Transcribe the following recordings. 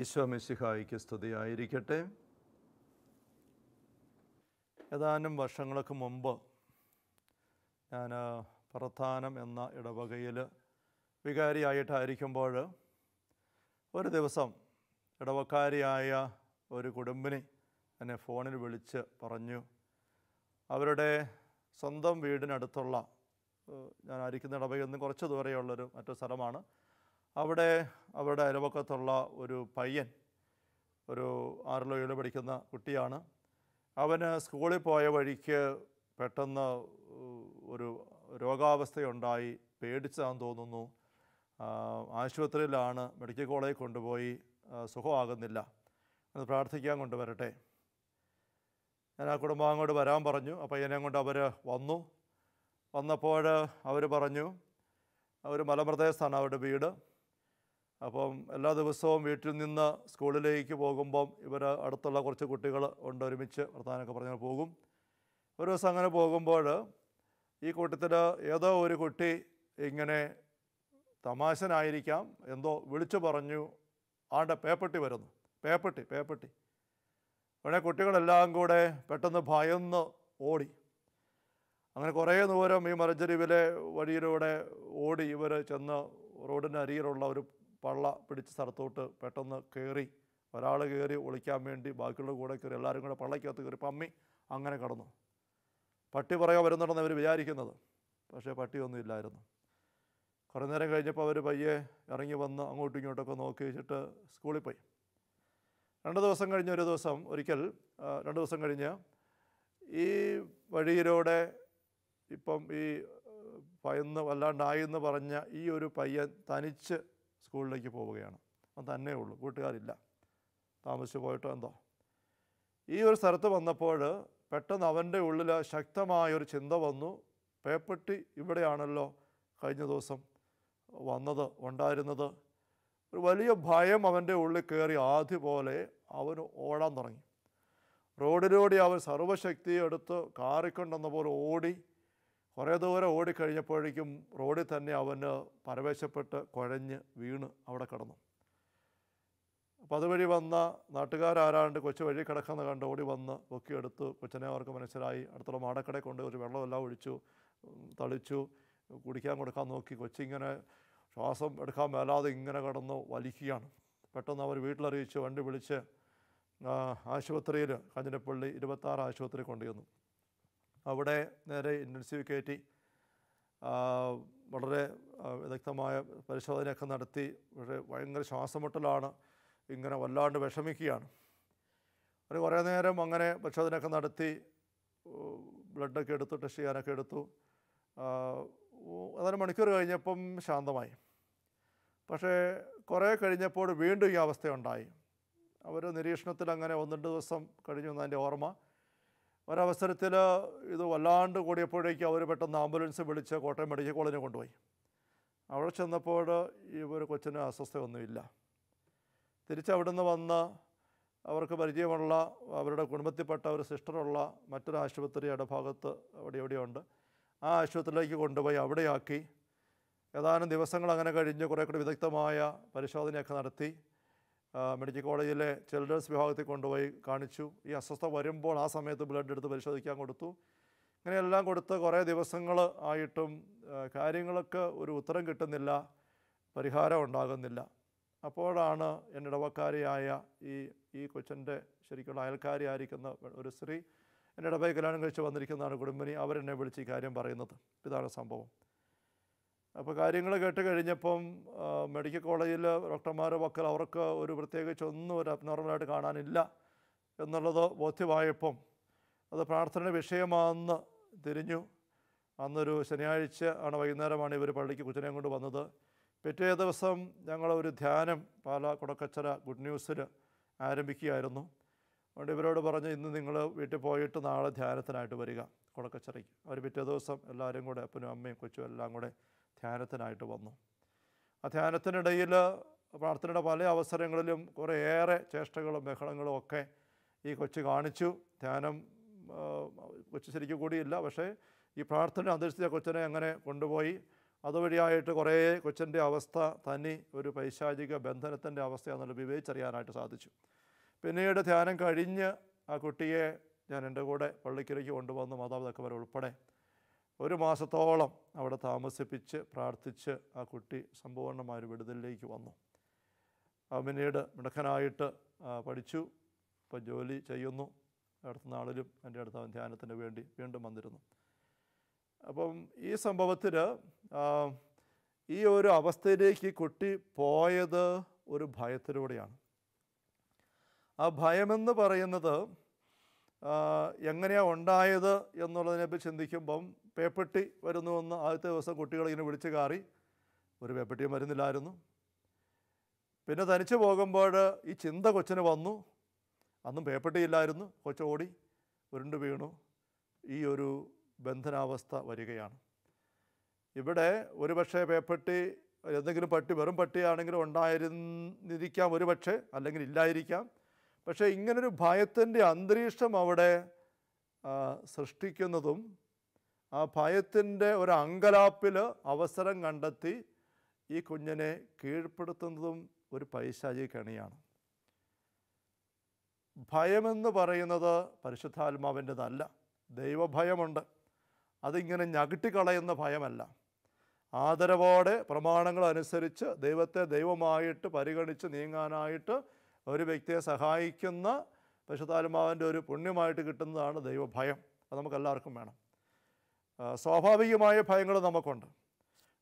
ഈശോ മിശിഹായിക്ക് സ്തുതിയായിരിക്കട്ടെ. ഏതാനും വർഷങ്ങൾക്ക് മുമ്പ് ഞാൻ പ്രധാനം എന്ന ഇടവകയിൽ വികാരിയായിട്ടായിരിക്കുമ്പോൾ ഒരു ദിവസം ഇടവക്കാരിയായ ഒരു കുടുംബിനി എന്നെ ഫോണിൽ വിളിച്ച് പറഞ്ഞു, അവരുടെ സ്വന്തം വീടിനടുത്തുള്ള, ഞാനായിരിക്കുന്ന ഇടവകയിൽ നിന്ന് കുറച്ച് ദൂരെയുള്ളൊരു മറ്റൊരു സ്ഥലമാണ്, അവിടെ അവരുടെ അയൽവക്കത്തുള്ള ഒരു പയ്യൻ, ഒരു 6 7 പഠിക്കുന്ന കുട്ടിയാണ്. അവന് സ്കൂളിൽ പോയ വഴിക്ക് പെട്ടെന്ന് ഒരു രോഗാവസ്ഥയുണ്ടായി, പേടിച്ചതാണെന്ന് തോന്നുന്നു. ആശുപത്രിയിലാണ്, മെഡിക്കൽ കോളേജിൽ കൊണ്ടുപോയി, സുഖമാകുന്നില്ല, അത് പ്രാർത്ഥിക്കാൻ കൊണ്ടുവരട്ടെ. ഞാൻ ആ കുടുംബാംഗോട് വരാൻ പറഞ്ഞു. ആ പയ്യനെ കൊണ്ട് അവർ വന്നപ്പോൾ അവർ പറഞ്ഞു, ഒരു മലമ്പ്രദേശത്താണ് അവരുടെ വീട്. അപ്പം എല്ലാ ദിവസവും വീട്ടിൽ നിന്ന് സ്കൂളിലേക്ക് പോകുമ്പം ഇവർ അടുത്തുള്ള കുറച്ച് കുട്ടികൾ ഉണ്ട്, ഒരുമിച്ച് വർത്തമാനമൊക്കെ പറഞ്ഞാൽ പോകും. ഒരു ദിവസം അങ്ങനെ പോകുമ്പോൾ ഈ കൂട്ടത്തിൽ ഏതോ ഒരു കുട്ടി ഇങ്ങനെ തമാശനായിരിക്കാം എന്തോ വിളിച്ചു പറഞ്ഞു, ആണ്ട് പേപ്പട്ടി വരുന്നു, പേപ്പട്ടി. ഉടനെ കുട്ടികളെല്ലാം കൂടെ പെട്ടെന്ന് ഭയന്ന് ഓടി. അങ്ങനെ കുറേ ദൂരം ഈ മരഞ്ചെരുവിലെ വഴിയിലൂടെ ഓടി ഇവർ ചെന്ന് റോഡിന് അരികിലുള്ള ഒരു പള്ള പിടിച്ച സ്ഥലത്തോട്ട് പെട്ടെന്ന് കയറി. ഒരാൾ കയറി ഒളിക്കാൻ വേണ്ടി ബാക്കിയുള്ള കൂടെ കയറി, എല്ലാവരും കൂടെ പള്ളയ്ക്കകത്ത് കയറി പമ്മി അങ്ങനെ കടന്നു. പട്ടി പുറകെ വരുന്നുണ്ടെന്ന് അവർ വിചാരിക്കുന്നത്, പക്ഷേ പട്ടിയൊന്നും ഇല്ലായിരുന്നു. കുറേ നേരം കഴിഞ്ഞപ്പോൾ അവർ പയ്യെ ഇറങ്ങി വന്ന് അങ്ങോട്ടും ഇങ്ങോട്ടൊക്കെ നോക്കി വെച്ചിട്ട് സ്കൂളിൽ പോയി. 2 ദിവസം കഴിഞ്ഞ് ഒരിക്കൽ 2 ദിവസം കഴിഞ്ഞ് ഈ വഴിയിലൂടെ ഇപ്പം ഈ ഭയന്ന് വല്ലാണ്ടായെന്ന് പറഞ്ഞ ഈ ഒരു പയ്യൻ തനിച്ച് സ്കൂളിലേക്ക് പോവുകയാണ്. അവൻ തന്നെ ഉള്ളൂ, കൂട്ടുകാരില്ല, താമസിച്ച് പോയിട്ടോ എന്തോ. ഈ ഒരു സ്ഥലത്ത് വന്നപ്പോൾ പെട്ടെന്ന് അവൻ്റെ ഉള്ളിൽ ശക്തമായൊരു ചിന്ത വന്നു, പേപ്പട്ടി ഇവിടെയാണല്ലോ കഴിഞ്ഞ ദിവസം ഉണ്ടായിരുന്നത്. ഒരു വലിയ ഭയം അവൻ്റെ ഉള്ളിൽ കയറി. ആദ്യം പോലെ അവന് ഓടാൻ തുടങ്ങി. റോഡിലൂടെ അവൻ സർവ്വശക്തി എടുത്ത് കാറിക്കൊണ്ടെന്ന പോലെ ഓടി. കുറേ ദൂരം ഓടിക്കഴിഞ്ഞപ്പോഴേക്കും റോഡിൽ തന്നെ അവന് പരവേശപ്പെട്ട് കുഴഞ്ഞ് വീണ് അവിടെ കിടന്നു. അപ്പോൾ അതുവഴി വന്ന നാട്ടുകാരാരാണ്ട് കൊച്ചു വഴി കിടക്കുന്ന കണ്ട് ഓടി വന്ന് പൊക്കിയെടുത്ത് കൊച്ചിനെ അവർക്ക് മനസ്സിലായി. അടുത്തുള്ള മാടക്കടയിൽ കൊണ്ട് ഒരു വെള്ളമെല്ലാം ഒഴിച്ചു, തളിച്ചു, കുടിക്കാൻ കൊടുക്കാൻ നോക്കി. കൊച്ചിങ്ങനെ ശ്വാസം എടുക്കാൻ മേലാതെ ഇങ്ങനെ കിടന്ന് വലിക്കുകയാണ്. പെട്ടെന്ന് അവർ വീട്ടിലറിയിച്ച് വണ്ടി വിളിച്ച് ആശുപത്രിയിൽ, കാഞ്ഞിരപ്പള്ളി 26 ആശുപത്രി കൊണ്ടുവന്നു. അവിടെ നേരെ ഇൻറ്റൻസീവ് കയറ്റി വളരെ വിദഗ്ധമായ പരിശോധനയൊക്കെ നടത്തി. പക്ഷേ ഭയങ്കര ശ്വാസമുട്ടലാണ്, ഇങ്ങനെ വല്ലാണ്ട് വിഷമിക്കുകയാണ്. ഒരു കുറേ നേരം അങ്ങനെ പരിശോധനയൊക്കെ നടത്തി, ബ്ലഡൊക്കെ എടുത്തു, ടെസ്റ്റ് ചെയ്യാനൊക്കെ എടുത്തു. ഏതാനും മണിക്കൂർ കഴിഞ്ഞപ്പം ശാന്തമായി. പക്ഷേ കുറേ കഴിഞ്ഞപ്പോൾ വീണ്ടും ഈ അവസ്ഥയുണ്ടായി. അവർ നിരീക്ഷണത്തിൽ അങ്ങനെ 1-2 ദിവസം കഴിഞ്ഞു എന്നതിൻ്റെ ഓർമ്മ. ഒരവസരത്തിൽ ഇത് വല്ലാണ്ട് കൂടിയപ്പോഴേക്കും അവർ പെട്ടെന്ന് ആംബുലൻസ് വിളിച്ച് കോട്ടയം മെഡിക്കൽ കോളേജിൽ കൊണ്ടുപോയി. അവിടെ ചെന്നപ്പോൾ ഇവർ കൊച്ചിന് അസ്വസ്ഥയൊന്നുമില്ല. തിരിച്ചവിടുന്ന് വന്ന് അവർക്ക് പരിചയമുള്ള അവരുടെ കുടുംബത്തിൽപ്പെട്ട ഒരു സിസ്റ്ററുള്ള മറ്റൊരു ആശുപത്രി ഇടഭാഗത്ത് എവിടെയുണ്ട്, ആ ആശുപത്രിയിലേക്ക് കൊണ്ടുപോയി അവിടെയാക്കി. ഏതാനും ദിവസങ്ങൾ അങ്ങനെ കഴിഞ്ഞ് കുറേ കൂടി വിദഗ്ധമായ പരിശോധനയൊക്കെ നടത്തി. മെഡിക്കൽ കോളേജിലെ ചിൽഡ്രൻസ് വിഭാഗത്തിൽ കൊണ്ടുപോയി കാണിച്ചു. ഈ അസ്വസ്ഥ വരുമ്പോൾ ആ സമയത്ത് ബ്ലഡ് എടുത്ത് പരിശോധിക്കാൻ കൊടുത്തു. ഇങ്ങനെയെല്ലാം കൊടുത്ത് കുറേ ദിവസങ്ങൾ ആയിട്ടും കാര്യങ്ങൾക്ക് ഒരു ഉത്തരം കിട്ടുന്നില്ല, പരിഹാരം ഉണ്ടാകുന്നില്ല. അപ്പോഴാണ് എൻ്റെ ഇടവക്കാരിയായ ഈ കൊച്ചിൻ്റെ ശരിക്കുള്ള അയൽക്കാരിയായിരിക്കുന്ന ഒരു സ്ത്രീ, എൻ്റെ ഇടവകയിൽ കല്യാണം കഴിച്ച് വന്നിരിക്കുന്നതാണ് കുടുംബിനി, അവരെന്നെ വിളിച്ച് ഈ കാര്യം പറയുന്നത്. ഇതാണ് സംഭവം. അപ്പോൾ കാര്യങ്ങൾ കേട്ട് കഴിഞ്ഞപ്പം മെഡിക്കൽ കോളേജിൽ ഡോക്ടർമാർ വക്കൽ അവർക്ക് പ്രത്യേകിച്ചൊന്നും ഒരു അബ്നോർമലായിട്ട് കാണാനില്ല എന്നുള്ളത് ബോധ്യമായപ്പം അത് പ്രാർത്ഥനയുടെ വിഷയമാണെന്ന് തിരിഞ്ഞു. അന്നൊരു ശനിയാഴ്ച ആണ്, വൈകുന്നേരമാണ് ഇവർ പള്ളിക്ക് കൊച്ചിനെയും കൊണ്ട് വന്നത്. പിറ്റേ ദിവസം ഞങ്ങളൊരു ധ്യാനം പാലാ കുടക്കച്ചറ ഗുഡ് ന്യൂസിൽ ആരംഭിക്കുകയായിരുന്നു. അതുകൊണ്ട് ഇവരോട് പറഞ്ഞ്, ഇന്ന് നിങ്ങൾ വീട്ടിൽ പോയിട്ട് നാളെ ധ്യാനത്തിനായിട്ട് വരിക കുടക്കച്ചറയ്ക്ക്. അവർ പിറ്റേ ദിവസം എല്ലാവരും കൂടെ, അപ്പനും അമ്മയും കൊച്ചും എല്ലാം കൂടെ ധ്യാനത്തിനായിട്ട് വന്നു. ആ ധ്യാനത്തിനിടയിൽ പ്രാർത്ഥനയുടെ പല അവസരങ്ങളിലും കുറേയേറെ ചേഷ്ടകളും ബഹളങ്ങളും ഒക്കെ ഈ കൊച്ചു കാണിച്ചു. ധ്യാനം കൊച്ചു ശരിക്കും കൂടിയില്ല, പക്ഷേ ഈ പ്രാർത്ഥന അന്തരിച്ച കൊച്ചിനെ അങ്ങനെ കൊണ്ടുപോയി അതുവഴിയായിട്ട് കുറേ കൊച്ചിൻ്റെ അവസ്ഥ തനി ഒരു പൈശാചിക ബന്ധനത്തിൻ്റെ അവസ്ഥയാണെന്നുള്ള വിവേചിച്ചറിയാനായിട്ട് സാധിച്ചു. പിന്നീട് ധ്യാനം കഴിഞ്ഞ് ആ കുട്ടിയെ ഞാൻ എൻ്റെ കൂടെ പള്ളിക്കലേക്ക് കൊണ്ടുവന്ന് മാതാപിതാക്കൾ ഉൾപ്പെടെ 1 മാസത്തോളം അവിടെ താമസിപ്പിച്ച് പ്രാർത്ഥിച്ച് ആ കുട്ടി സമ്പൂർണ്ണമായൊരു വിടുതലിലേക്ക് വന്നു. പിന്നീട് മിടുക്കനായിട്ട് പഠിച്ചു, ഇപ്പോൾ ജോലി ചെയ്യുന്നു. അടുത്ത നാളിലും എൻ്റെ അടുത്ത് അവൻ ധ്യാനത്തിന് വേണ്ടി വീണ്ടും വന്നിരുന്നു. അപ്പം ഈ സംഭവത്തിൽ ഈ ഒരു അവസ്ഥയിലേക്ക് കുട്ടി പോയത് ഒരു ഭയത്തിലൂടെയാണ്. ആ ഭയമെന്ന് പറയുന്നത് എങ്ങനെയാണ് ഉണ്ടായത് എന്നുള്ളതിനെപ്പറ്റി ചിന്തിക്കുമ്പം പേപ്പട്ടി വരുന്നുവെന്ന് ആദ്യത്തെ ദിവസം കുട്ടികളിങ്ങനെ വിളിച്ച് കാറി. ഒരു പേപ്പട്ടിയും വരുന്നില്ലായിരുന്നു. പിന്നെ തനിച്ച് പോകുമ്പോൾ ഈ ചിന്ത കൊച്ചിന് വന്നു. അന്നും പേപ്പട്ടിയില്ലായിരുന്നു. കൊച്ചോടി ഉരുണ്ട് വീണു. ഈ ഒരു ബന്ധനാവസ്ഥ വരികയാണ്. ഇവിടെ ഒരുപക്ഷെ പേപ്പട്ടി എന്തെങ്കിലും പട്ടി വെറും പട്ടിയാണെങ്കിലും ഉണ്ടായിരുന്നിരിക്കാം, ഒരുപക്ഷെ, അല്ലെങ്കിൽ ഇല്ലായിരിക്കാം. പക്ഷേ ഇങ്ങനൊരു ഭയത്തിൻ്റെ അന്തരീക്ഷം അവിടെ സൃഷ്ടിക്കുന്നതും ആ ഭയത്തിൻ്റെ ഒരു അങ്കലാപ്പിൽ അവസരം കണ്ടെത്തി ഈ കുഞ്ഞിനെ കീഴ്പ്പെടുത്തുന്നതും ഒരു പൈശാചിക കെണിയാണ്. ഭയമെന്ന് പറയുന്നത് പരിശുദ്ധാത്മാവിൻ്റെതല്ല. ദൈവഭയമുണ്ട്. അതിങ്ങനെ ഞകട്ടിക്കളയുന്ന ഭയമല്ല. ആദരവോടെ പ്രമാണങ്ങൾ അനുസരിച്ച് ദൈവത്തെ ദൈവമായിട്ട് പരിഗണിച്ച് നീങ്ങാനായിട്ട് ഒരു വ്യക്തിയെ സഹായിക്കുന്ന പരിശുദ്ധാത്മാവിൻ്റെ ഒരു പുണ്യമായിട്ട് കിട്ടുന്നതാണ് ദൈവഭയം. അത് നമുക്കെല്ലാവർക്കും വേണം. സ്വാഭാവികമായ ഭയങ്ങൾ നമുക്കുണ്ട്.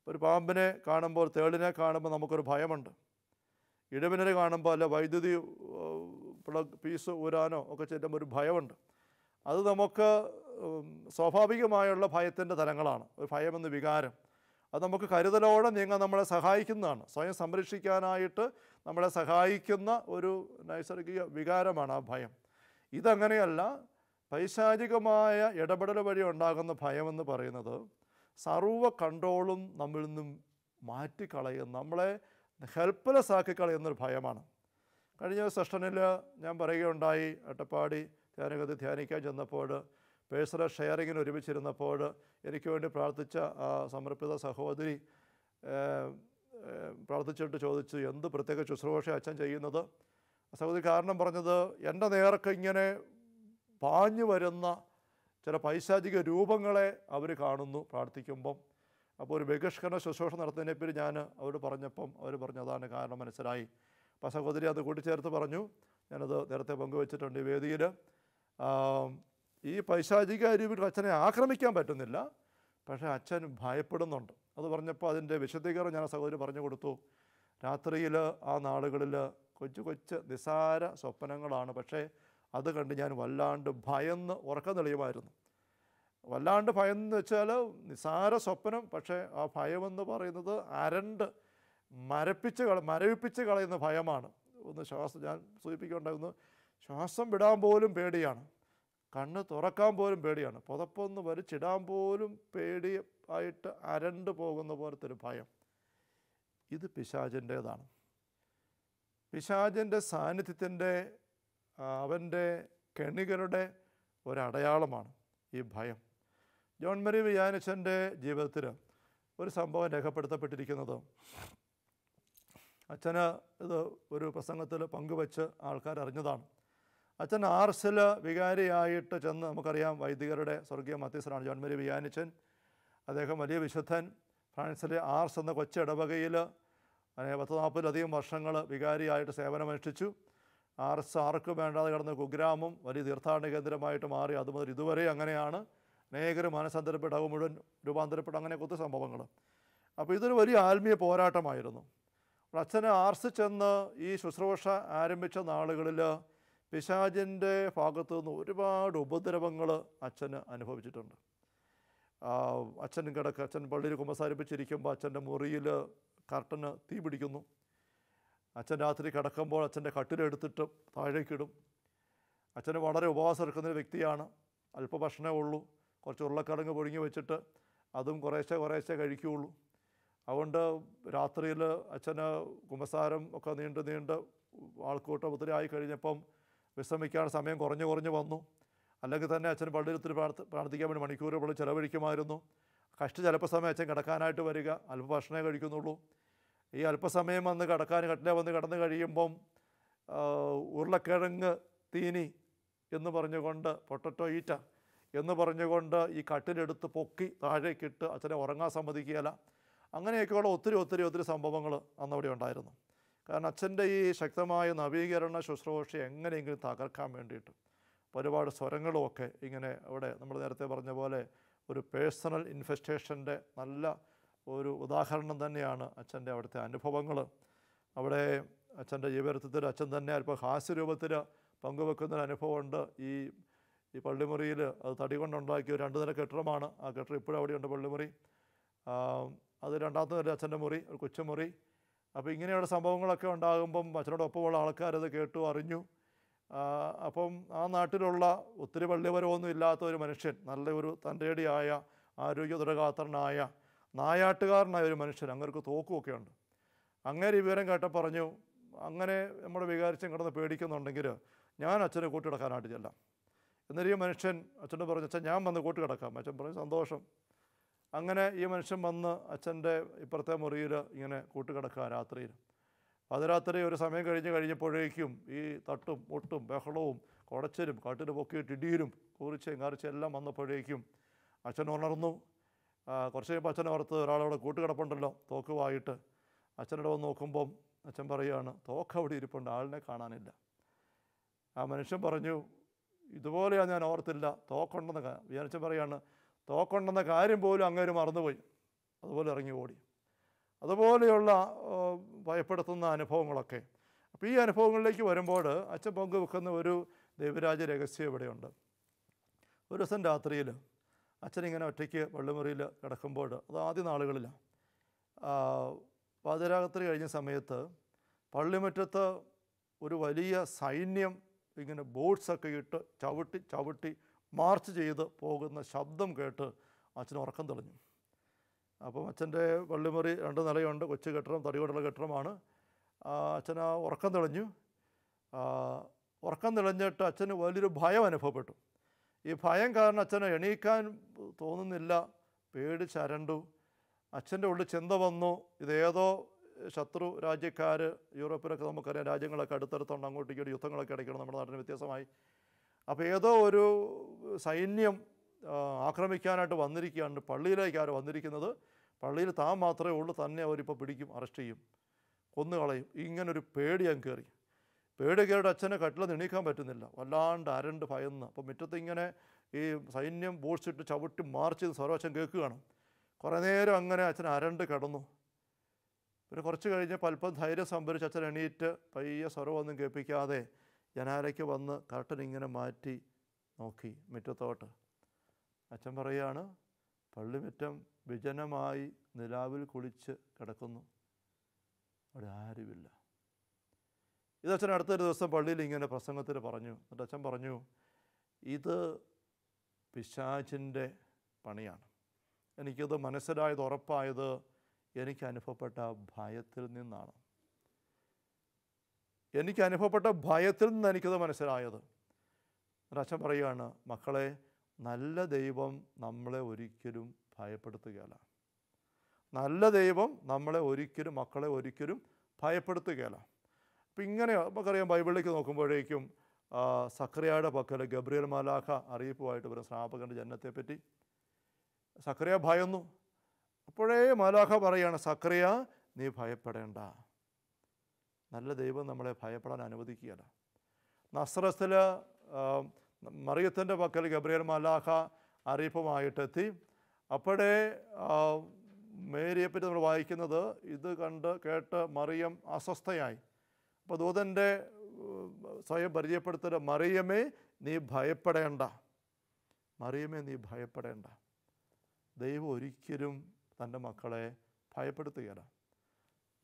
ഒരു പാമ്പിനെ കാണുമ്പോൾ, തേളിനെ കാണുമ്പോൾ നമുക്കൊരു ഭയമുണ്ട്. ഇടമിന്നൽ കാണുമ്പോൾ, അല്ല വൈദ്യുതി പ്ലഗ് പീസ് ഊരാനോ ഒക്കെ ചെല്ലുമ്പോൾ ഒരു ഭയമുണ്ട്. അത് നമുക്ക് സ്വാഭാവികമായുള്ള ഭയത്തിൻ്റെ തലങ്ങളാണ്. ഒരു ഭയമെന്ന വികാരം അത് നമുക്ക് കരുതലോടെ നീങ്ങാൻ നമ്മളെ സഹായിക്കുന്നതാണ്. സ്വയം സംരക്ഷിക്കാനായിട്ട് നമ്മളെ സഹായിക്കുന്ന ഒരു നൈസർഗിക വികാരമാണ് ആ ഭയം. ഇതങ്ങനെയല്ല. പൈശാചികമായ ഇടപെടൽ വഴി ഉണ്ടാകുന്ന ഭയമെന്ന് പറയുന്നത് സർവ്വ കൺട്രോളും നമ്മളിൽ നിന്നും മാറ്റിക്കളയുന്ന, നമ്മളെ ഹെൽപ്ലെസ് ആക്കി കളയുന്നൊരു ഭയമാണ്. കഴിഞ്ഞ സെഷനിൽ ഞാൻ പറയുകയുണ്ടായി, അട്ടപ്പാടി ധ്യാനഗതി ധ്യാനിക്കാൻ ചെന്നപ്പോൾ പേഴ്സണൽ ഷെയറിങ്ങിന് ഒരുമിച്ചിരുന്നപ്പോൾ എനിക്ക് വേണ്ടി പ്രാർത്ഥിച്ച ആ സമർപ്പിത സഹോദരി പ്രാർത്ഥിച്ചിട്ട് ചോദിച്ചു, എന്ത് പ്രത്യേക ശുശ്രൂഷ അച്ഛൻ ചെയ്യുന്നത്? സഹോദരി കാരണം പറഞ്ഞത്, എൻ്റെ നേർക്ക് ഇങ്ങനെ പാഞ്ഞു വരുന്ന ചില പൈശാചിക രൂപങ്ങളെ അവർ കാണുന്നു പ്രാർത്ഥിക്കുമ്പം. അപ്പോൾ ഒരു ബഹിഷ്കരണ ശുശ്രൂഷ നടത്തുന്നതിനെപ്പറ്റി ഞാൻ അവരോട് പറഞ്ഞപ്പം അവർ പറഞ്ഞു അതാണ് കാരണം, മനസ്സിലായി. അപ്പോൾ സഹോദരി അത് കൂട്ടിച്ചേർത്ത് പറഞ്ഞു. ഞാനത് നേരത്തെ പങ്കുവച്ചിട്ടുണ്ട് ഈ വേദിയിൽ. ഈ പൈശാചിക രൂപത്തിൽ അച്ഛനെ ആക്രമിക്കാൻ പറ്റുന്നില്ല, പക്ഷേ അച്ഛൻ ഭയപ്പെടുന്നുണ്ട്. അത് പറഞ്ഞപ്പോൾ അതിൻ്റെ വിശദീകരണം ഞാൻ സഹോദരി പറഞ്ഞു കൊടുത്തു. രാത്രിയിൽ ആ നാളുകളിൽ കൊച്ചു കൊച്ചു നിസാര സ്വപ്നങ്ങളാണ്, പക്ഷേ അത് കണ്ട് ഞാൻ വല്ലാണ്ട് ഭയന്ന് ഉറക്കം തെളിയുമായിരുന്നു. വല്ലാണ്ട് ഭയന്ന് വെച്ചാൽ നിസാര സ്വപ്നം, പക്ഷേ ആ ഭയമെന്ന് പറയുന്നത് മരവിപ്പിച്ച് കളയുന്ന ഭയമാണ്. ഞാൻ സൂചിപ്പിക്കേണ്ടായിരുന്നു, ശ്വാസം വിടാൻ പോലും പേടിയാണ്, കണ്ണ് തുറക്കാൻ പോലും പേടിയാണ്, പുതപ്പൊന്ന് വലിച്ചിടാൻ പോലും പേടി ആയിട്ട് അരണ്ട് പോകുന്ന പോലത്തെ ഒരു ഭയം. ഇത് പിശാചിൻ്റേതാണ്. പിശാചിൻ്റെ സാന്നിധ്യത്തിൻ്റെ അവൻ്റെ കെണികളുടെ ഒരടയാളമാണ് ഈ ഭയം. ജോൺ മരി വിയാനിച്ചൻ്റെ ജീവിതത്തിൽ ഒരു സംഭവം രേഖപ്പെടുത്തപ്പെട്ടിരിക്കുന്നത്, അച്ഛന് ഇത് ഒരു പ്രസംഗത്തിൽ പങ്കുവച്ച് ആൾക്കാർ അറിഞ്ഞതാണ്. അച്ഛൻ ആർസിൽ വികാരിയായിട്ട് ചെന്ന്, നമുക്കറിയാം വൈദികരുടെ സ്വർഗീയ മധ്യസ്ഥനാണ് ജോൺ മരി വിയാനിച്ചൻ. അദ്ദേഹം വലിയ വിശുദ്ധൻ. ഫ്രാൻസിലെ ആർസ് എന്ന കൊച്ചിടവകയിൽ 40-40 വർഷങ്ങൾ വികാരിയായിട്ട് സേവനമനുഷ്ഠിച്ചു. ആർസ് ആർക്കും വേണ്ടാതെ കിടന്ന കുഗ്രാമം വലിയ തീർത്ഥാടന കേന്ദ്രമായിട്ട് മാറി. അതുമുതൽ ഇതുവരെ അങ്ങനെയാണ്. അനേകർ മാനസാന്തരപ്പെട്ട മുഴുവൻ രൂപാന്തരപ്പെട്ട അങ്ങനെ ഒത്തിരി സംഭവങ്ങൾ. അപ്പോൾ ഇതൊരു വലിയ ആത്മീയ പോരാട്ടമായിരുന്നു. അച്ഛന് ആർസ് ചെന്ന് ഈ ശുശ്രൂഷ ആരംഭിച്ച നാളുകളിൽ പിശാചിൻ്റെ ഭാഗത്തു നിന്ന് ഒരുപാട് ഉപദ്രവങ്ങൾ അച്ഛന് അനുഭവിച്ചിട്ടുണ്ട്. അച്ഛൻ പള്ളിയിൽ കുമ്പസാരിപ്പിച്ചിരിക്കുമ്പോൾ അച്ഛൻ്റെ മുറിയിൽ കർട്ടന് തീ പിടിക്കുന്നു. അച്ഛൻ രാത്രി കിടക്കുമ്പോൾ അച്ഛൻ്റെ കട്ടിലെടുത്തിട്ട് താഴേക്കിടും. അച്ഛന് വളരെ ഉപവാസം എടുക്കുന്ന വ്യക്തിയാണ്. അല്പ ഭക്ഷണമേ ഉള്ളൂ. കുറച്ച് ഉരുളക്കിഴങ്ങ് പൊഴുങ്ങി വെച്ചിട്ട് അതും കുറേശ്ശെ കഴിക്കുകയുള്ളൂ. അതുകൊണ്ട് രാത്രിയിൽ അച്ഛന് കുമ്പസാരം ഒക്കെ നീണ്ട് ആൾക്കൂട്ടം ഒത്തിരി ആയി കഴിഞ്ഞപ്പം വിശ്രമിക്കാൻ സമയം കുറഞ്ഞു വന്നു. അല്ലെങ്കിൽ തന്നെ അച്ഛൻ പള്ളിയിൽ പ്രാർത്ഥിക്കാൻ വേണ്ടി മണിക്കൂറുകൾ ചിലവഴിക്കുമായിരുന്നു. കഷ്ടി ചിലപ്പോൾ അച്ഛൻ കിടക്കാനായിട്ട് വരിക, അല്പഭക്ഷണമേ കഴിക്കുന്നുള്ളൂ. ഈ അല്പസമയം വന്ന് കിടക്കാൻ കട്ടിലെ വന്ന് കിടന്ന് കഴിയുമ്പം ഉരുളക്കിഴങ്ങ് തീനി എന്ന് പറഞ്ഞുകൊണ്ട്, പൊട്ടറ്റോ ഈറ്റ എന്ന് പറഞ്ഞുകൊണ്ട് ഈ കട്ടിലെടുത്ത് പൊക്കി താഴേക്കിട്ട് അച്ഛനെ ഉറങ്ങാൻ സമ്മതിക്കുകയില്ല. അങ്ങനെയൊക്കെയുള്ള ഒത്തിരി സംഭവങ്ങൾ അന്നവിടെ ഉണ്ടായിരുന്നു. കാരണം അച്ഛൻ്റെ ഈ ശക്തമായ നവീകരണ ശുശ്രൂഷ എങ്ങനെയെങ്കിലും തകർക്കാൻ വേണ്ടിയിട്ട് ഒരുപാട് സ്വരങ്ങളുമൊക്കെ ഇങ്ങനെ അവിടെ നമ്മൾ നേരത്തെ പറഞ്ഞ പോലെ ഒരു പേഴ്സണൽ ഇൻഫെസ്റ്റേഷൻ്റെ നല്ല ഒരു ഉദാഹരണം തന്നെയാണ് അച്ഛൻ്റെ അവിടുത്തെ അനുഭവങ്ങൾ. അവിടെ അച്ഛൻ്റെ ജീവിതത്തിൽ അച്ഛൻ തന്നെ അല്പം ഹാസ്യരൂപത്തിൽ പങ്കുവെക്കുന്നൊരു അനുഭവമുണ്ട്. ഈ പള്ളിമുറിയിൽ അത് തടി കൊണ്ടുണ്ടാക്കിയ 2 നില കെട്ടിടമാണ്. ആ കെട്ടിടം ഇപ്പോഴും അവിടെയുണ്ട്, പള്ളിമുറി. അത് 2ാമത്തെ നില അച്ഛൻ്റെ മുറി, ഒരു കൊച്ചുമുറി. അപ്പോൾ ഇങ്ങനെയുള്ള സംഭവങ്ങളൊക്കെ ഉണ്ടാകുമ്പം അച്ഛനോടൊപ്പമുള്ള ആൾക്കാരത് കേട്ടു അറിഞ്ഞു. അപ്പം ആ നാട്ടിലുള്ള ഒത്തിരി പള്ളിവരവൊന്നും ഇല്ലാത്ത ഒരു മനുഷ്യൻ, നല്ല ഒരു തൻ്റേടിയായ ആരോഗ്യദൃഢഗാത്രനായ നായാട്ടുകാരനായ ഒരു മനുഷ്യൻ, അങ്ങർക്ക് തോക്കുമൊക്കെ ഉണ്ട്. അങ്ങനെ ഈ വിവരം കേട്ട പറഞ്ഞു, അങ്ങനെ നമ്മുടെ വികാരിച്ചും കിടന്ന് പേടിക്കുന്നുണ്ടെങ്കിൽ ഞാൻ അച്ഛനെ കൂട്ടിക്കിടക്കാനായിട്ട് ചെല്ലാം. എന്നൊരു ഈ മനുഷ്യൻ അച്ഛനോട് പറഞ്ഞു, അച്ഛൻ ഞാൻ വന്ന് കൂട്ടിക്കിടക്കാം. അച്ഛൻ പറഞ്ഞു സന്തോഷം. അങ്ങനെ ഈ മനുഷ്യൻ വന്ന് അച്ഛൻ്റെ ഇപ്പുറത്തെ മുറിയിൽ ഇങ്ങനെ കൂട്ടുകിടക്കുക രാത്രിയിൽ. പാതിരാത്രി ഒരു സമയം കഴിഞ്ഞപ്പോഴേക്കും ഈ തട്ടും മുട്ടും ബഹളവും കുടച്ചിലും കാട്ടിൽ പൊക്കിയിട്ട് ഇടിയിലും കുറിച്ചും കറിച്ചും എല്ലാം വന്നപ്പോഴേക്കും അച്ഛൻ ഉണർന്നു. കുറച്ച് കഴിയുമ്പോൾ അച്ഛനെ ഓർത്ത് ഒരാളവിടെ കൂട്ടുകിടപ്പുണ്ടല്ലോ തോക്കുമായിട്ട്. അച്ഛനോട് വന്ന് നോക്കുമ്പം അച്ഛൻ പറയുകയാണ്, തോക്ക് അവിടെ ഇരിപ്പുണ്ട്, ആളിനെ കാണാനില്ല. ആ മനുഷ്യൻ പറഞ്ഞു, ഇതുപോലെയാണ് ഞാൻ ഓർത്തില്ല, തോക്കുണ്ടെന്ന്. വിചാരിച്ചൻ പറയുകയാണ്, തോക്കുണ്ടെന്ന കാര്യം പോലും അങ്ങേര് മറന്നുപോയി. അതുപോലെ ഇറങ്ങി ഓടി. അതുപോലെയുള്ള ഭയപ്പെടുത്തുന്ന അനുഭവങ്ങളൊക്കെ. അപ്പോൾ ഈ അനുഭവങ്ങളിലേക്ക് വരുമ്പോൾ അച്ഛൻ പങ്കുവെക്കുന്ന ഒരു ദൈവരാജ്യ രഹസ്യം ഇവിടെയുണ്ട്. ഒരു ദിവസം രാത്രിയിൽ അച്ഛനിങ്ങനെ ഒറ്റയ്ക്ക് പള്ളിമുറിയിൽ കിടക്കുമ്പോൾ, അത് ആദ്യ നാളുകളിലാണ്, പാതിരാത്രി കഴിഞ്ഞ സമയത്ത് പള്ളിമുറ്റത്ത് ഒരു വലിയ സൈന്യം ഇങ്ങനെ ബോട്ട്സൊക്കെ ഇട്ട് ചവിട്ടി മാർച്ച് ചെയ്ത് പോകുന്ന ശബ്ദം കേട്ട് അച്ഛൻ ഉറക്കം തെളിഞ്ഞു. അപ്പം അച്ഛൻ്റെ പള്ളിമുറി 2 നിലയുണ്ട്, കൊച്ചു കെട്ടിടം, തടികൊണ്ടുള്ള കെട്ടിടമാണ്. അച്ഛൻ ആ ഉറക്കം തെളിഞ്ഞു. ഉറക്കം തെളിഞ്ഞിട്ട് അച്ഛന് വലിയൊരു ഭയം അനുഭവപ്പെട്ടു. ഈ ഭയം കാരണം അച്ഛന് എണീക്കാൻ തോന്നുന്നില്ല, പേടിച്ചരണ്ടു. അച്ഛൻ്റെ ഉള്ളിൽ ചിന്ത വന്നു, ഇതേതോ ശത്രു രാജ്യക്കാർ, യൂറോപ്പിലൊക്കെ നമുക്കറിയാം രാജ്യങ്ങളൊക്കെ അടുത്തടുത്തുണ്ട്, അങ്ങോട്ടേക്ക് യുദ്ധങ്ങളൊക്കെ ഇടയ്ക്കണം, നമ്മുടെ നാട്ടിന് വ്യത്യാസമായി. അപ്പോൾ ഏതോ ഒരു സൈന്യം ആക്രമിക്കാനായിട്ട് വന്നിരിക്കുകയാണ്, പള്ളിയിലേക്കാണ് വന്നിരിക്കുന്നത്. പള്ളിയിൽ താൻ മാത്രമേ ഉള്ളൂ, തന്നെ അവരിപ്പോൾ പിടിക്കും, അറസ്റ്റ് ചെയ്യും, കൊന്നുകളയും. ഇങ്ങനൊരു പേടി അങ്ങ് കയറി. പേടി കയറിയിട്ട് അച്ഛനെ കട്ടിൽ എണീക്കാൻ പറ്റുന്നില്ല, വല്ലാണ്ട് അരണ്ട് ഭയന്ന്. അപ്പോൾ മുറ്റത്ത് ഇങ്ങനെ ഈ സൈന്യം ബോട്ട്സിട്ട് ചവിട്ടി മാർച്ച് ചെയ്ത് സ്വരവച്ഛൻ കേൾക്കുകയാണ്. കുറേ നേരം അങ്ങനെ അച്ഛൻ അരണ്ട് കിടന്നു. പിന്നെ കുറച്ച് കഴിഞ്ഞപ്പോൾ അല്പം ധൈര്യം സംഭരിച്ച് അച്ഛൻ എണീറ്റ് പയ്യെ സ്വരമൊന്നും കേൾപ്പിക്കാതെ ജനാലയ്ക്ക് വന്ന് കർട്ടൻ ഇങ്ങനെ മാറ്റി നോക്കി മുറ്റത്തോട്ട്. അച്ഛൻ പറയുകയാണ്, പള്ളിമുറ്റം വിജനമായി നിലാവിൽ കുളിച്ച് കിടക്കുന്നു, അവിടെ ആരുമില്ല. ഇത് അച്ഛൻ അടുത്തൊരു ദിവസം പള്ളിയിൽ ഇങ്ങനെ പ്രസംഗത്തിൽ പറഞ്ഞു. എന്നിട്ട് അച്ഛൻ പറഞ്ഞു, ഇത് പിശാചിൻ്റെ പണിയാണ്. എനിക്കത് മനസ്സിലായത്, ഉറപ്പായത് എനിക്ക് അനുഭവപ്പെട്ട ഭയത്തിൽ നിന്നാണ്. എനിക്ക് അനുഭവപ്പെട്ട ഭയത്തിൽ നിന്ന് എനിക്കത് മനസ്സിലായത്. എന്നിട്ട് അച്ഛൻ പറയുകയാണ്, മക്കളെ, നല്ല ദൈവം നമ്മളെ ഒരിക്കലും ഭയപ്പെടുത്തുകയില്ല. നല്ല ദൈവം നമ്മളെ ഒരിക്കലും, മക്കളെ ഒരിക്കലും ഭയപ്പെടുത്തുകയില്ല. അപ്പം ഇങ്ങനെ നമുക്കറിയാം, ബൈബിളിലേക്ക് നോക്കുമ്പോഴേക്കും സക്കറിയയുടെ പക്കൽ ഗബ്രിയേൽ മാലാഖ അറിയിപ്പുമായിട്ട് വരും സ്നാപകൻ്റെ ജനനത്തെപ്പറ്റി. സക്കറിയ ഭയന്നു. അപ്പോഴേ മാലാഖ പറയുകയാണ്, സക്കറിയ നീ ഭയപ്പെടേണ്ട, നല്ല ദൈവം നമ്മളെ ഭയപ്പെടാൻ അനുവദിക്കുകയില്ല. നസ്രത്തിൽ മറിയത്തിൻ്റെ പക്കൽ ഗബ്രിയേൽ മാലാഖ അറിയിപ്പുമായിട്ടെത്തി. അപ്പോഴേ മേരിയെപ്പറ്റി നമ്മൾ വായിക്കുന്നത്, ഇത് കേട്ട് മറിയം അസ്വസ്ഥയായി. അപ്പോൾ ദൂതൻ്റെ സ്വയം പരിചയപ്പെടുത്തൽ, മറിയമേ നീ ഭയപ്പെടേണ്ട, മറിയമേ നീ ഭയപ്പെടേണ്ട, ദൈവം ഒരിക്കലും തൻ്റെ മക്കളെ ഭയപ്പെടുത്തുകയില്ല.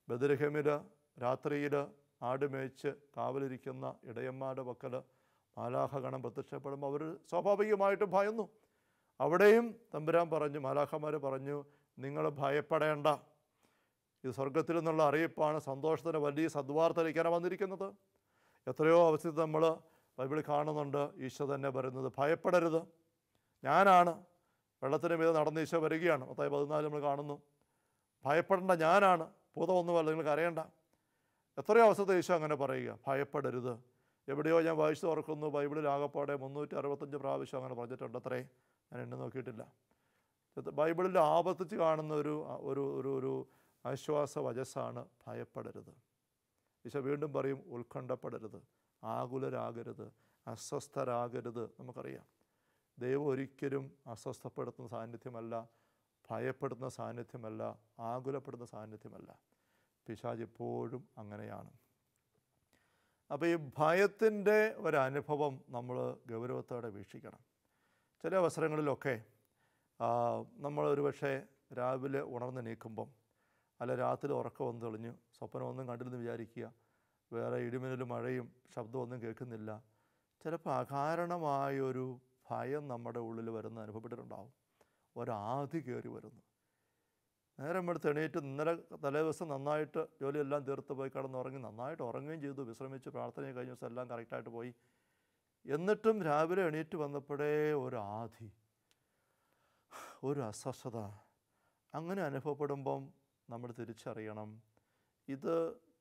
ബത്ലഹേമിൽ രാത്രിയിൽ ആടുമേച്ച് കാവലിരിക്കുന്ന ഇടയന്മാരുടെ പക്കൽ മാലാഖഗണം പ്രത്യക്ഷപ്പെടുമ്പോൾ അവർ സ്വാഭാവികമായിട്ടും ഭയന്നു. അവിടെയും തമ്പുരാൻ പറഞ്ഞു, മാലാഖമാർ പറഞ്ഞു, നിങ്ങൾ ഭയപ്പെടേണ്ട, ഇത് സ്വർഗത്തിൽ നിന്നുള്ള അറിയിപ്പാണ്, സന്തോഷത്തിൻ്റെ വലിയ സദ്വാർത്ത അറിയിക്കാനാണ് വന്നിരിക്കുന്നത്. എത്രയോ അവസ്ഥയിൽ നമ്മൾ ബൈബിളിൽ കാണുന്നുണ്ട് ഈശോ തന്നെ പറയുന്നത്, ഭയപ്പെടരുത്, ഞാനാണ്, വെള്ളത്തിന് മീതെ നടന്ന് ഈശോ വരികയാണ്. മത്തായി 14 നമ്മൾ കാണുന്നു. ഭയപ്പെടേണ്ട ഞാനാണ്, ഭൂതമൊന്നുമല്ല, നിങ്ങൾക്ക് അറിയണ്ട. എത്രയോ അവസരത്തെ ഈശോ അങ്ങനെ പറയുക, ഭയപ്പെടരുത്. എവിടെയോ ഞാൻ വായിച്ചു ഓർക്കുന്നു, ബൈബിളിൽ ആകപ്പാടെ 365 പ്രാവശ്യം അങ്ങനെ പറഞ്ഞിട്ടുണ്ട്. അത്രേ, ഞാൻ എണ്ണി നോക്കിയിട്ടില്ല. ബൈബിളിൽ ആവർത്തിച്ച് കാണുന്ന ഒരു ഒരു ഒരു ഒരു ആശ്വാസ വചസ്സാണ് ഭയപ്പെടരുത്. ഈശോ വീണ്ടും പറയും, ഉത്കണ്ഠപ്പെടരുത്, ആകുലരാകരുത്, അസ്വസ്ഥരാകരുത്. നമുക്കറിയാം ദൈവം ഒരിക്കലും അസ്വസ്ഥപ്പെടുത്തുന്ന സാന്നിധ്യമല്ല, ഭയപ്പെടുന്ന സാന്നിധ്യമല്ല, ആകുലപ്പെടുന്ന സാന്നിധ്യമല്ല. പിശാച് എപ്പോഴും അങ്ങനെയാണ്. അപ്പോൾ ഈ ഭയത്തിൻ്റെ ഒരനുഭവം നമ്മൾ ഗൗരവത്തോടെ വീക്ഷിക്കണം. ചില അവസരങ്ങളിലൊക്കെ നമ്മളൊരു പക്ഷേ രാവിലെ ഉണർന്ന് നീക്കുമ്പം, അല്ല രാത്രി ഉറക്കമൊന്നും തെളിഞ്ഞു, സ്വപ്നമൊന്നും കണ്ടില്ലെന്ന് വിചാരിക്കുക, വേറെ ഇടിമിന്നലും മഴയും ശബ്ദമൊന്നും കേൾക്കുന്നില്ല. ചിലപ്പോൾ അകാരണമായൊരു ഭയം നമ്മുടെ ഉള്ളിൽ വരുന്ന അനുഭവപ്പെട്ടിട്ടുണ്ടാവും. ഒരാധി കയറി വരുന്നു. നേരം എടുത്ത് എണീറ്റ് ഇന്നലെ തലേ ദിവസം നന്നായിട്ട് ജോലിയെല്ലാം തീർത്ത് പോയി കിടന്നുറങ്ങി, നന്നായിട്ട് ഉറങ്ങുകയും ചെയ്തു, വിശ്രമിച്ച് പ്രാർത്ഥന കഴിഞ്ഞ ദിവസം എല്ലാം കറക്റ്റായിട്ട് പോയി. എന്നിട്ടും രാവിലെ എണീറ്റ് വന്നപ്പോഴേ ഒരു ആധി, ഒരു അസ്വസ്ഥത അങ്ങനെ അനുഭവപ്പെടുമ്പം നമ്മൾ തിരിച്ചറിയണം, ഇത്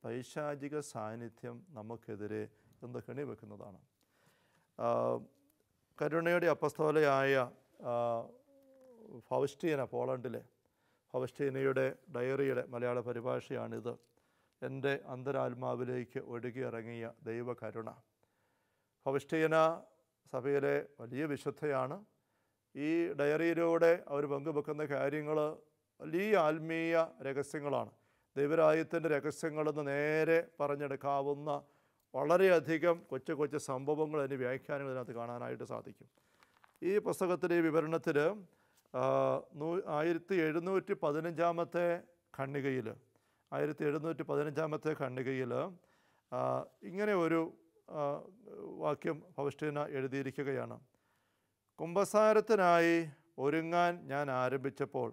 പൈശാചിക സാന്നിധ്യം നമുക്കെതിരെ എന്ത് കെണി വെക്കുന്നതാണ്. കരുണയുടെ അപ്പസ്തോലയായ ഫൗസ്റ്റീന, പോളണ്ടിലെ ഫൗസ്റ്റീനയുടെ ഡയറിയുടെ മലയാള പരിഭാഷയാണിത്. എൻ്റെ അന്തരാത്മാവിലേക്ക് ഒഴുകിയിറങ്ങിയ ദൈവകരുണ. ഫൗസ്റ്റീന സഭയിലെ വലിയ വിശുദ്ധയാണ്. ഈ ഡയറിയിലൂടെ അവർ പങ്കുവെക്കുന്ന കാര്യങ്ങൾ വലിയ ആത്മീയ രഹസ്യങ്ങളാണ്. ദൈവരാജ്യത്തിൻ്റെ രഹസ്യങ്ങളെന്ന് നേരെ പറഞ്ഞെടുക്കാവുന്ന വളരെയധികം കൊച്ചു കൊച്ചു സംഭവങ്ങൾ, അതിൻ്റെ വ്യാഖ്യാനങ്ങൾ ഇതിനകത്ത് കാണാനായിട്ട് സാധിക്കും. ഈ പുസ്തകത്തിലെ ഈ വിവരണത്തിൽ 1715 ഖണ്ഡികയിൽ 1715 ഖണ്ഡികയിൽ ഇങ്ങനെ ഒരു വാക്യം ഫൗസ്റ്റീന എഴുതിയിരിക്കുകയാണ്. കുമ്പസാരത്തിനായി ഒരുങ്ങാൻ ഞാൻ ആരംഭിച്ചപ്പോൾ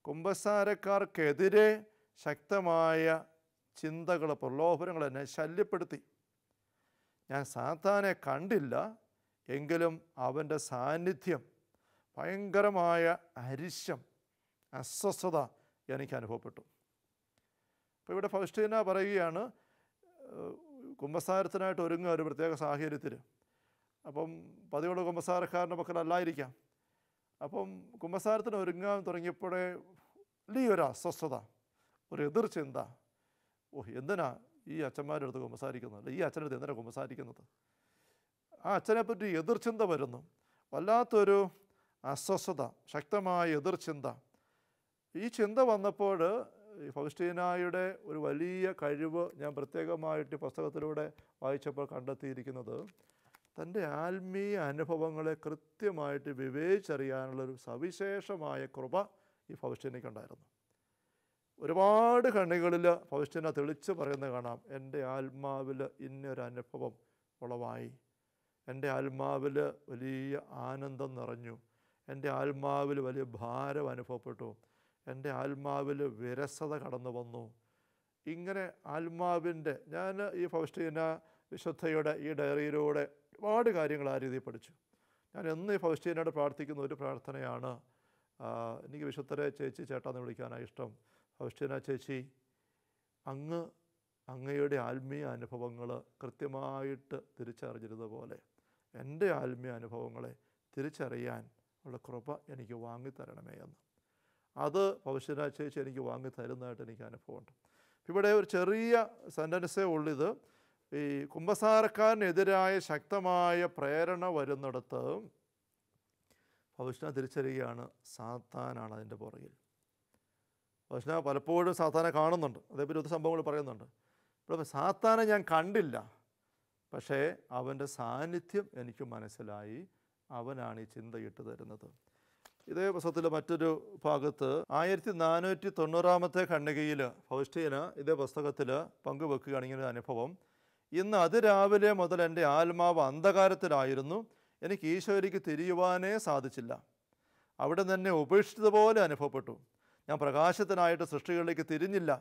കുമ്പസാരക്കാർക്കെതിരെ ശക്തമായ ചിന്തകൾ, പ്രലോഭനങ്ങൾ എന്നെ ശല്യപ്പെടുത്തി. ഞാൻ സാത്താനെ കണ്ടില്ല, എങ്കിലും അവൻ്റെ സാന്നിധ്യം, ഭയങ്കരമായ അരിശം, അസ്വസ്ഥത എനിക്ക് അനുഭവപ്പെട്ടു. അപ്പോൾ ഇവിടെ ഫൗസ്റ്റീന പറയുകയാണ്, കുമ്പസാരത്തിനായിട്ട് ഒരുങ്ങുക ഒരു പ്രത്യേക സാഹചര്യത്തിൽ. അപ്പം പതിവുള്ള കുമ്പസാരക്കാരൻ്റെ പക്കലല്ലായിരിക്കാം. അപ്പം കുമ്പസാരത്തിന് ഒരുങ്ങാൻ തുടങ്ങിയപ്പോഴേ വലിയൊരു അസ്വസ്ഥത, ഒരു എതിർചിന്ത. എന്തിനാ ഈ അച്ഛന്മാരുടെ അടുത്ത് കുമ്പസാരിക്കുന്നത്, അല്ല ഈ അച്ഛനടുത്ത് എന്തിനാണ് കുമ്പസാരിക്കുന്നത്? ആ അച്ഛനെപ്പറ്റി എതിർചിന്ത വരുന്നു. വല്ലാത്തൊരു അസ്വസ്ഥത, ശക്തമായ എതിർചിന്ത. ഈ ചിന്ത വന്നപ്പോൾ ഫൗസ്റ്റീനായുടെ ഒരു വലിയ കഴിവ് ഞാൻ പ്രത്യേകമായിട്ട് പുസ്തകത്തിലൂടെ വായിച്ചപ്പോൾ കണ്ടെത്തിയിരിക്കുന്നത്, തൻ്റെ ആത്മീയ അനുഭവങ്ങളെ കൃത്യമായിട്ട് വിവേചിച്ചറിയാനുള്ളൊരു സവിശേഷമായ കൃപ ഈ ഫൗസ്റ്റീനയ്ക്കുണ്ടായിരുന്നു. ഒരുപാട് കണ്ണികളിൽ ഫൗസ്റ്റീന തെളിച്ച് പറയുന്നത് കാണാം, എൻ്റെ ആത്മാവിൽ ഇന്നൊരനുഭവം ഉളവായി, എൻ്റെ ആത്മാവിൽ വലിയ ആനന്ദം നിറഞ്ഞു, എൻ്റെ ആത്മാവിൽ വലിയ ഭാരം അനുഭവപ്പെട്ടു, എൻ്റെ ആത്മാവിൽ വിരസത കടന്നു വന്നു. ഇങ്ങനെ ആത്മാവിൻ്റെ, ഞാൻ ഈ ഫൗസ്റ്റീന വിശുദ്ധയുടെ ഈ ഡയറിയിലൂടെ ഒരുപാട് കാര്യങ്ങൾ ആ രീതിയിൽ പഠിച്ചു. ഞാൻ എന്ന് ഈ ഫൗസ്റ്റീനയോട് പ്രാർത്ഥിക്കുന്ന ഒരു പ്രാർത്ഥനയാണ്, എനിക്ക് വിശുദ്ധരെ ചേച്ചി ചേട്ടാന്ന് വിളിക്കാനാണ് ഇഷ്ടം. ഫൗസ്റ്റീന ചേച്ചി, അങ്ങയുടെ ആത്മീയ അനുഭവങ്ങൾ കൃത്യമായിട്ട് തിരിച്ചറിഞ്ഞിരുന്നതുപോലെ എൻ്റെ ആത്മീയ അനുഭവങ്ങളെ തിരിച്ചറിയാൻ ഉള്ള കൃപ എനിക്ക് വാങ്ങിത്തരണമേ എന്ന്. അത് ഫൗസ്റ്റീന ചേച്ചി എനിക്ക് വാങ്ങിത്തരുന്നതായിട്ട് എനിക്ക് അനുഭവമുണ്ട്. ഇവിടെ ഒരു ചെറിയ സെൻറ്റൻസേ ഉള്ളിത്. ഈ കുമ്പസാരക്കാരനെതിരായ ശക്തമായ പ്രേരണ വരുന്നിടത്ത് ഫൗസ്റ്റീന തിരിച്ചറിയുകയാണ്, സാത്താനാണ് അതിൻ്റെ പുറകിൽ. ഫൗസ്റ്റീന പലപ്പോഴും സാത്താനെ കാണുന്നുണ്ട്, അതേപറ്റി ഒത്തിരി സംഭവങ്ങൾ പറയുന്നുണ്ട്. ഇവിടെ സാത്താനെ ഞാൻ കണ്ടില്ല, പക്ഷേ അവൻ്റെ സാന്നിധ്യം എനിക്ക് മനസ്സിലായി, അവനാണ് ഈ ചിന്തയിട്ട് തരുന്നത്. ഇതേ പുസ്തകത്തിലെ മറ്റൊരു ഭാഗത്ത് 1490 ഖണ്ഡികയിൽ ഫൗസ്റ്റീന ഇതേ പുസ്തകത്തിൽ പങ്കുവെക്കുകയാണ് ഇങ്ങനൊരു അനുഭവം. ഇന്ന് അതിരാവിലെ മുതൽ എൻ്റെ ആത്മാവ് അന്ധകാരത്തിലായിരുന്നു, എനിക്ക് ഈശോയിലേക്ക് തിരിയുവാനേ സാധിച്ചില്ല. അവിടെ തന്നെ ഉപേക്ഷിച്ചതുപോലെ അനുഭവപ്പെട്ടു. ഞാൻ പ്രകാശത്തിനായിട്ട് സൃഷ്ടികളിലേക്ക് തിരിഞ്ഞില്ല,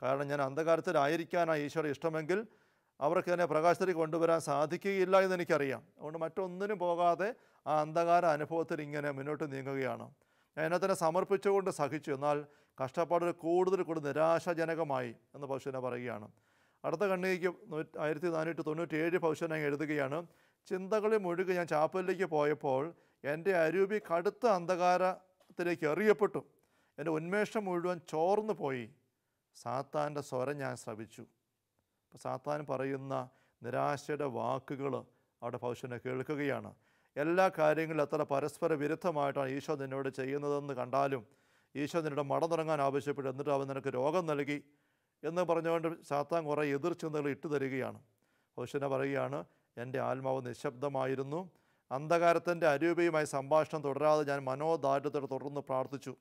കാരണം ഞാൻ അന്ധകാരത്തിലായിരിക്കാനാണ് ഈശോയുടെ ഇഷ്ടമെങ്കിൽ അവർക്ക് എന്നെ പ്രകാശത്തിലേക്ക് കൊണ്ടുവരാൻ സാധിക്കുകയില്ല എന്നെനിക്കറിയാം. അതുകൊണ്ട് മറ്റൊന്നിനും പോകാതെ ആ അന്ധകാര അനുഭവത്തിൽ ഇങ്ങനെ മുന്നോട്ട് നീങ്ങുകയാണ്. ഞാൻ എന്നെ തന്നെ സമർപ്പിച്ചുകൊണ്ട് സഹിച്ചു, എന്നാൽ കഷ്ടപ്പാടുകൾ കൂടുതൽ നിരാശാജനകമായി എന്ന് പൗശന പറയുകയാണ്. അടുത്ത ഖണ്ഡികയ്ക്ക് 1497 പൗശന എഴുതുകയാണ്. ചിന്തകളിൽ മുഴുകി ഞാൻ ചാപ്പലിലേക്ക് പോയപ്പോൾ എൻ്റെ അരൂപി കടുത്ത അന്ധകാരത്തിലേക്ക് എറിയപ്പെട്ടു. എൻ്റെ ഉന്മേഷം മുഴുവൻ ചോർന്നു പോയി. സാത്താൻ്റെ സ്വരം ഞാൻ ശ്രവിച്ചു. അപ്പോൾ സാത്താൻ പറയുന്ന നിരാശയുടെ വാക്കുകൾ അവിടെ പൗശന കേൾക്കുകയാണ്. എല്ലാ കാര്യങ്ങളിലും എത്ര പരസ്പര വിരുദ്ധമായിട്ടാണ് ഈശോ നിന്നോട് ചെയ്യുന്നതെന്ന് കണ്ടാലും ഈശോ നിന്നോട് മടന്നിറങ്ങാൻ ആവശ്യപ്പെട്ടു, എന്നിട്ട് അവൻ നിനക്ക് രോഗം നൽകി എന്ന് പറഞ്ഞുകൊണ്ട് സാത്താൻ കുറേ എതിർചിന്തകൾ ഇട്ടു തരികയാണ്. പൗശന പറയുകയാണ്, എൻ്റെ ആത്മാവ് നിശബ്ദമായിരുന്നു. അന്ധകാരത്തിൻ്റെ അരൂപയുമായി സംഭാഷണം തുടരാതെ ഞാൻ മനോദാരിദ്ര്യത്തോടെ തുടർന്ന് പ്രാർത്ഥിച്ചു.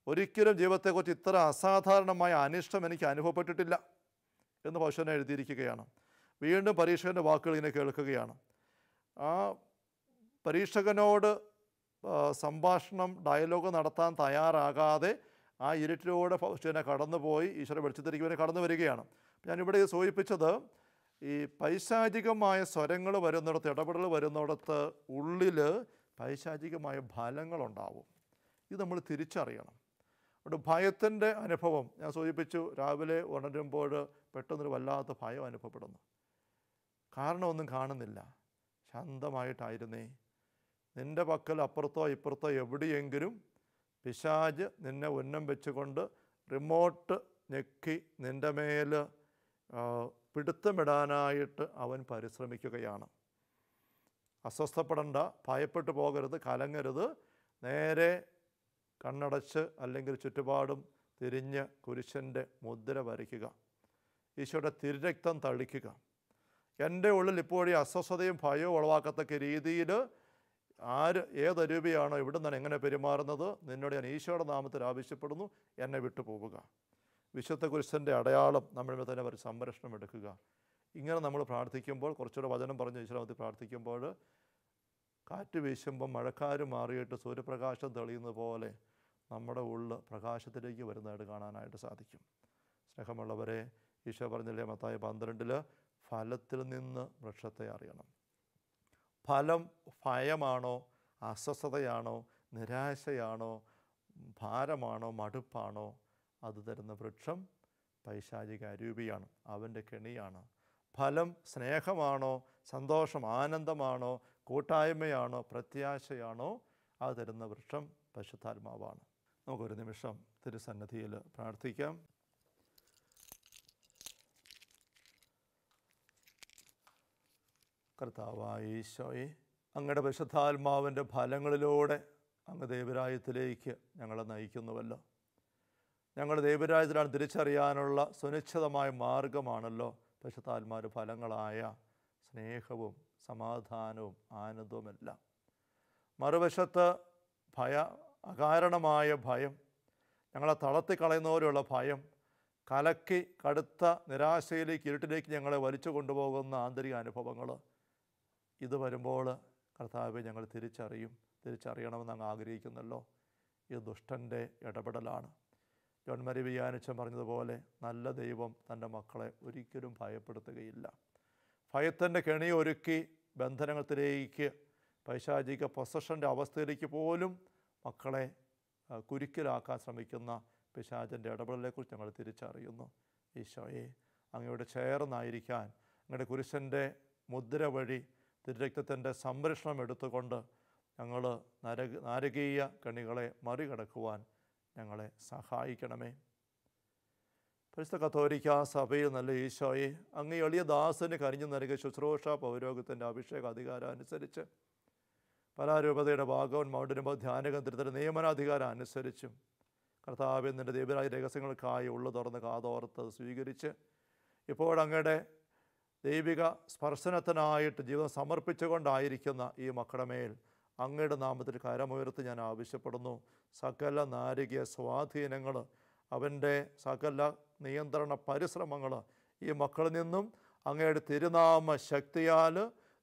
ഒരിക്കലും ജീവിതത്തെക്കുറിച്ച് ഇത്ര അസാധാരണമായ അനിഷ്ടം എനിക്ക് അനുഭവപ്പെട്ടിട്ടില്ല എന്ന് പൗശന എഴുതിയിരിക്കുകയാണ്. വീണ്ടും പരീക്ഷകൻ്റെ വാക്കുകൾ ഇങ്ങനെ കേൾക്കുകയാണ്. ആ പരീക്ഷകനോട് സംഭാഷണം, ഡയലോഗ് നടത്താൻ തയ്യാറാകാതെ ആ ഇരുട്ടിലൂടെ പൗശന കടന്നുപോയി ഈശ്വര വെളിച്ചത്തിലേക്ക് കടന്നു വരികയാണ്. ഞാനിവിടെ സൂചിപ്പിച്ചത്, ഈ പൈശാചികമായ സ്വരങ്ങൾ വരുന്നിടത്ത്, ഇടപെടൽ വരുന്നിടത്ത് ഉള്ളിൽ പൈശാചികമായ ഫലങ്ങളുണ്ടാവും. ഇത് നമ്മൾ തിരിച്ചറിയണം. അവിടെ ഭയത്തിൻ്റെ അനുഭവം ഞാൻ സൂചിപ്പിച്ചു. രാവിലെ ഉണരുമ്പോൾ പെട്ടെന്നൊരു വല്ലാത്ത ഭയം അനുഭവപ്പെടുന്നു. കാരണമൊന്നും കാണുന്നില്ല. ശാന്തമായിട്ടായിരുന്നേ. നിൻ്റെ പക്കൽ അപ്പുറത്തോ ഇപ്പുറത്തോ എവിടെയെങ്കിലും പിശാച് നിന്നെ ഉന്നം വെച്ചുകൊണ്ട് റിമോട്ട് ഞെക്കി നിൻ്റെ മേൽ പിടുത്തമിടാനായിട്ട് അവൻ പരിശ്രമിക്കുകയാണ്. അസ്വസ്ഥപ്പെടേണ്ട, ഭയപ്പെട്ടു പോകരുത്, കലങ്ങരുത്. നേരെ കണ്ണടച്ച് അല്ലെങ്കിൽ ചുറ്റുപാടും തിരിഞ്ഞ് കുരിശൻ്റെ മുദ്ര വരയ്ക്കുക. ഈശോയുടെ തിരുരക്തം തളിക്കുക. എൻ്റെ ഉള്ളിൽ ഇപ്പോഴും അസ്വസ്ഥതയും ഭയവും ഉളവാക്കത്തക്ക രീതിയിൽ ഏതരൂപിയാണോ ഇവിടെ നിന്ന് എങ്ങനെ പെരുമാറുന്നത്, നിന്നോട് ഞാൻ ഈശോയുടെ നാമത്തിൽ ആവശ്യപ്പെടുന്നു, എന്നെ വിട്ടു പോവുക. വിശുദ്ധ കുരിശൻ്റെ അടയാളം നമ്മളിൽ തന്നെ ഒരു സംരക്ഷണം എടുക്കുക. ഇങ്ങനെ നമ്മൾ പ്രാർത്ഥിക്കുമ്പോൾ, കുറച്ചുകൂടെ വചനം പറഞ്ഞ് ഈശ്വരത്തിൽ പ്രാർത്ഥിക്കുമ്പോൾ, കാറ്റ് വീശുമ്പം മഴക്കാര് മാറിയിട്ട് സൂര്യപ്രകാശം തെളിയുന്നത് പോലെ നമ്മുടെ ഉള്ളിൽ പ്രകാശത്തിലേക്ക് വരുന്നതായിട്ട് കാണാനായിട്ട് സാധിക്കും. സ്നേഹമുള്ളവരെ, ഈശോ പറഞ്ഞില്ലേ മത്തായി 12 ഫലത്തിൽ നിന്ന് വൃക്ഷത്തെ അറിയണം. ഫലം ഭയമാണോ, അസ്വസ്ഥതയാണോ, നിരാശയാണോ, ഭാരമാണോ, മടുപ്പാണോ, അത് തരുന്ന വൃക്ഷം പൈശാചിക അരൂപിയാണ്, അവൻ്റെ കെണിയാണ്. ഫലം സ്നേഹമാണോ, സന്തോഷം, ആനന്ദമാണോ, കൂട്ടായ്മയാണോ, പ്രത്യാശയാണോ, അത് തരുന്ന വൃക്ഷം പരിശുദ്ധാത്മാവാണ്. നമുക്കൊരു നിമിഷം തിരുസന്നിധിയിൽ പ്രാർത്ഥിക്കാം. കർത്താവായ ഈശോയെ, അങ്ങയുടെ പരിശുദ്ധാത്മാവിൻ്റെ ഫലങ്ങളിലൂടെ അങ്ങ് ദൈവരാജ്യത്തിലേക്ക് ഞങ്ങളെ നയിക്കുന്നുവല്ലോ. ഞങ്ങൾ ദൈവരാജ്യത്തിലാണ് തിരിച്ചറിയാനുള്ള സുനിശ്ചിതമായ മാർഗമാണല്ലോ പരിശുദ്ധാത്മാവിൻ്റെ ഫലങ്ങളായ സ്നേഹവും സമാധാനവും ആനന്ദവുമെല്ലാം. മറുവശത്ത് അകാരണമായ ഭയം, ഞങ്ങളെ തളർത്തിക്കളയുന്നവരുള്ള ഭയം, കലക്കി കടുത്ത നിരാശയിലേക്ക്, ഇരുട്ടിലേക്ക് ഞങ്ങളെ വലിച്ചു കൊണ്ടുപോകുന്ന ആന്തരിക അനുഭവങ്ങൾ, ഇത് വരുമ്പോൾ കർത്താവെ ഞങ്ങൾ തിരിച്ചറിയണമെന്ന് അങ്ങ് ആഗ്രഹിക്കുന്നല്ലോ. ഇത് ദുഷ്ടൻ്റെ ഇടപെടലാണ്. ജോൺ മരി വിയാനിച്ചൻ പറഞ്ഞതുപോലെ, നല്ല ദൈവം തൻ്റെ മക്കളെ ഒരിക്കലും ഭയപ്പെടുത്തുകയില്ല. ഭയത്തിൻ്റെ കെണി ഒരുക്കി ബന്ധനത്തിലേക്ക്, പൈശാചിക പൊസഷൻ്റെ അവസ്ഥയിലേക്ക് പോലും മക്കളെ കുരുക്കിലാക്കാൻ ശ്രമിക്കുന്ന പിശാചിൻ്റെ ഇടപെടലിനെക്കുറിച്ച് ഞങ്ങൾ തിരിച്ചറിയുന്നു. ഈശോയെ, അങ്ങയോട് ചേർന്നായിരിക്കാൻ അങ്ങയുടെ കുരിശൻ്റെ മുദ്ര വഴി തിരുരക്തത്തിൻ്റെ സംരക്ഷണം എടുത്തുകൊണ്ട് ഞങ്ങൾ നാരകീയ കണികളെ മറികടക്കുവാൻ ഞങ്ങളെ സഹായിക്കണമേ. പരിശുദ്ധ കത്തോലിക്കാ സഭയിൽ നല്ല ഈശോയെ, അങ്ങ് എളിയ ദാസന് കനിഞ്ഞു നൽകിയ ശുശ്രൂഷ പൗരോഹിത്യത്തിൻ്റെ അഭിഷേക അധികാരം അനുസരിച്ച്, പലാരൂപതയുടെ ഭാഗവന്മാരുടെ ധ്യാനകേന്ദ്രത്തിൻ്റെ നിയമനാധികാരം അനുസരിച്ചും, കർത്താവിൽ നിൻ്റെ ദൈവരായ രഹസ്യങ്ങൾക്കായി ഉള്ളു തുറന്ന് കാതോർത്ത് സ്വീകരിച്ച്, ഇപ്പോഴങ്ങയുടെ ദൈവിക സ്പർശനത്തിനായിട്ട് ജീവിതം സമർപ്പിച്ചുകൊണ്ടായിരിക്കുന്ന ഈ മക്കളുടെ മേൽ അങ്ങയുടെ നാമത്തിൽ കരമുയർത്തി ഞാൻ ആവശ്യപ്പെടുന്നു. സകല നാരികീയ സ്വാധീനങ്ങൾ, അവൻ്റെ സകല നിയന്ത്രണ പരിശ്രമങ്ങൾ ഈ മക്കളിൽ നിന്നും അങ്ങയുടെ തിരുനാമ ശക്തിയാൽ,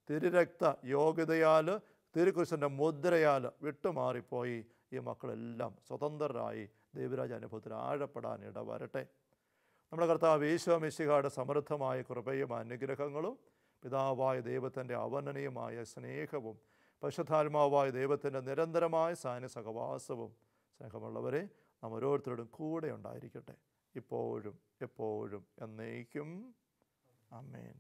തിരുരക്ത യോഗ്യതയാൽ, തിരുക്കുരിശിൻ്റെ മുദ്രയാൽ വിട്ടുമാറിപ്പോയി ഈ മക്കളെല്ലാം സ്വതന്ത്രരായി ദൈവരാജ്യ അനുഭവത്തിൽ ആഴപ്പെടാൻ ഇടവരട്ടെ. നമ്മുടെ കർത്താവ് ഈശോ മിശിഹായുടെ സമൃദ്ധമായ കൃപയും അനുഗ്രഹങ്ങളും പിതാവായ ദൈവത്തിൻ്റെ അവനനീയമായ സ്നേഹവും പരിശുദ്ധാത്മാവായ ദൈവത്തിൻ്റെ നിരന്തരമായ സാന്നിധ്യ സഹവാസവും സ്നേഹമുള്ളവരെ നാം ഓരോരുത്തരോടും കൂടെ ഉണ്ടായിരിക്കട്ടെ, ഇപ്പോഴും എപ്പോഴും എന്നേക്കും. ആമേൻ.